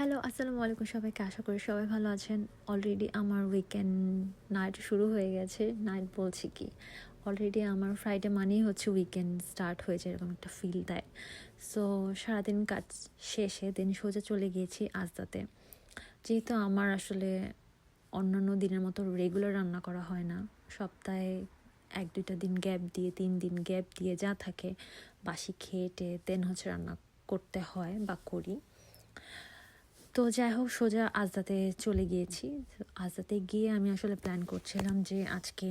Hello, আসসালামু আলাইকুম সবাইকে। আশা করি সবাই ভালো আছেন। অলরেডি আমার উইকেন্ড নাইট শুরু হয়ে গেছে। নাইট বলছি কি, অলরেডি আমার ফ্রাইডে মানেই হচ্ছে উইকেন্ড স্টার্ট হয়েছে, এরকম একটা ফিল দেয়। সো সারাদিন কাজ শেষে দিন সোজা চলে গিয়েছি আজদাতে। যেহেতু আমার আসলে অন্যান্য দিনের মতো রেগুলার রান্না করা হয় না, সপ্তাহে 1-2টা দিন গ্যাপ দিয়ে 3 দিন গ্যাপ দিয়ে যা থাকে বাসি খেয়ে দেন হচ্ছে রান্না করতে হয় বা করি। তো যাই হোক, সোজা আজদাতে চলে গিয়েছি। আজদাতে গিয়ে আমি আসলে প্ল্যান করছিলাম যে আজকে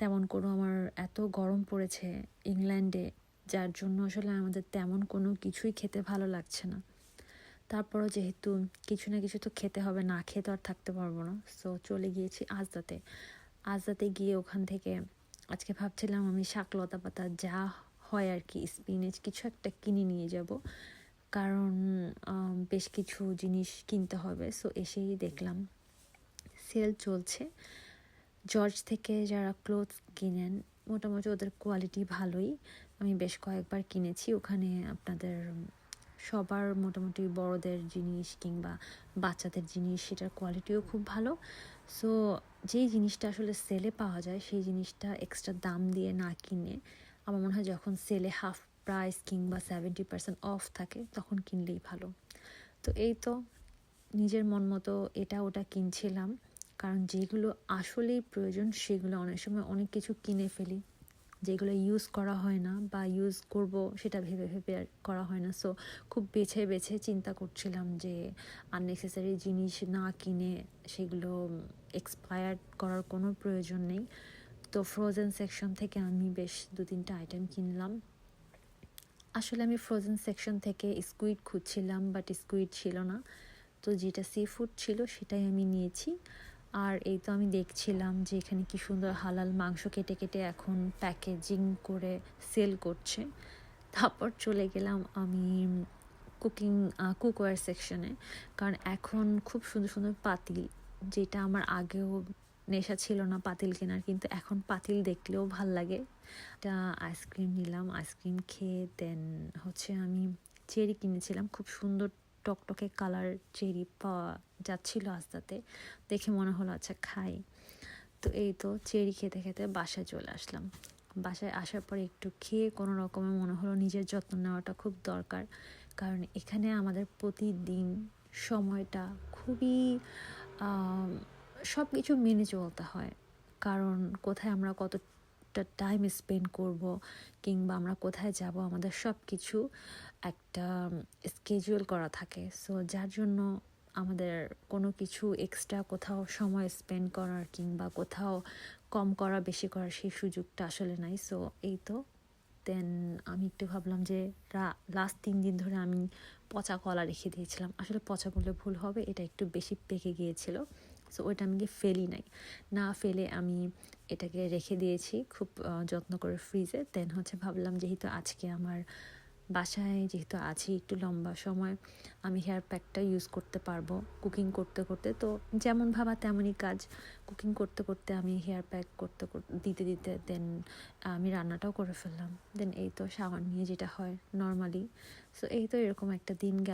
তেমন কোনো, আমার এত গরম পড়েছে ইংল্যান্ডে, যার জন্য আসলে আমাদের তেমন কোনো কিছুই খেতে ভালো লাগছে না। তারপরও যেহেতু কিছু না কিছু তো খেতে হবে, না খেয়ে তো আর থাকতে পারবো না। সো চলে গিয়েছি আজদাতে। আজদাতে গিয়ে ওখান থেকে আজকে ভাবছিলাম আমি শাক লতা পাতা যা হয় আর কি, স্পিনেচ কিছু একটা কিনে নিয়ে যাব, কারণ বেশ কিছু জিনিস কিনতে হবে। সো এসেই দেখলাম সেল চলছে। জর্জ থেকে যারা ক্লোথস কিনেন, মোটামুটি ওদের কোয়ালিটি ভালোই। আমি বেশ কয়েকবার কিনেছি ওখানে। আপনাদের সবার মোটামুটি বড়দের জিনিস কিংবা বাচ্চাদের জিনিস, সেটার কোয়ালিটিও খুব ভালো। সো যেই জিনিসটা আসলে সেলে পাওয়া যায় সেই জিনিসটা এক্সট্রা দাম দিয়ে না কিনে, আমার মনে হয় যখন সেলে হাফ প্রাইস কিংবা 70% অফ থাকে তখন কিনলেই ভালো। তো এই তো নিজের মন মতো এটা ওটা কিনছিলাম, কারণ যেগুলো আসলেই প্রয়োজন সেগুলো অনেক সময় অনেক কিছু কিনে ফেলি, যেগুলো ইউজ করা হয় না বা ইউজ করব সেটা ভেবে ভেবে আর করা হয় না। সো খুব বেছে বেছে চিন্তা করছিলাম যে আননেসেসারি জিনিস না কিনে সেগুলো এক্সপায়ার্ড করার কোনো প্রয়োজন নেই। তো ফ্রোজেন সেকশন থেকে আমি বেশ 2-3টা আইটেম কিনলাম। আসলে আমি ফ্রোজেন সেকশন থেকে স্কুইড খুঁজছিলাম, বাট স্কুইড ছিল না। তো যেটা সি ফুড ছিল সেটাই আমি নিয়েছি। আর এই তো আমি দেখছিলাম যে এখানে কি সুন্দর হালাল মাংস কেটে কেটে এখন প্যাকেজিং করে সেল করছে। তারপর চলে গেলাম আমি কুকওয়্যার সেকশনে, কারণ এখন খুব সুন্দর সুন্দর পাতিল, যেটা আমার আগেও নেশা ছিল না পাতিল কেনার, কিন্তু এখন পাতিল দেখলেও ভাল লাগে। একটা আইসক্রিম নিলাম, আইসক্রিম খেয়ে দেন হচ্ছে আমি চেরি কিনেছিলাম। খুব সুন্দর টকটকে কালার চেরি পাওয়া যাচ্ছিল আস্তাতে, দেখে মনে হলো আচ্ছা খাই। তো এই তো চেরি খেতে খেতে বাসায় চলে আসলাম। বাসায় আসার পর একটু খেয়ে কোনো রকমে মনে হলো নিজের যত্ন নেওয়াটা খুব দরকার, কারণ এখানে আমাদের প্রতিদিন সময়টা খুবই সব কিছু মেনে চলতে হয়। কারণ কোথায় আমরা কতটা টাইম স্পেন্ড করব কিংবা আমরা কোথায় যাব, আমাদের সব কিছু একটা স্কেজুয়াল করা থাকে। সো যার জন্য আমাদের কোনো কিছু এক্সট্রা কোথাও সময় স্পেন্ড করার কিংবা কোথাও কম করা বেশি করার সেই সুযোগটা আসলে নাই। সো এই তো দেন আমি একটু ভাবলাম যে লাস্ট 3 দিন ধরে আমি পচা কলা রেখে দিয়েছিলাম। আসলে পচা বললে ভুল হবে, এটা একটু বেশি পেকে গিয়েছিল। সো ওইটা আমি ফেলি নাই, না ফেলে আমি এটাকে রেখে দিয়েছি খুব যত্ন করে ফ্রিজে। দেন হচ্ছে ভাবলাম যেহেতু আজকে আমার বাসায় যেহেতু আছি একটু লম্বা সময়, আমি হেয়ার প্যাকটা ইউজ করতে পারবো কুকিং করতে করতে। তো যেমন ভাবা তেমনই কাজ, কুকিং করতে করতে আমি হেয়ার প্যাক করতে দিতে দিতে দেন আমি রান্নাটাও করে ফেললাম। দেন এই তো শাওয়ার নিয়ে যেটা হয় নর্মালি। সো এই তো এরকম একটা দিন গেল।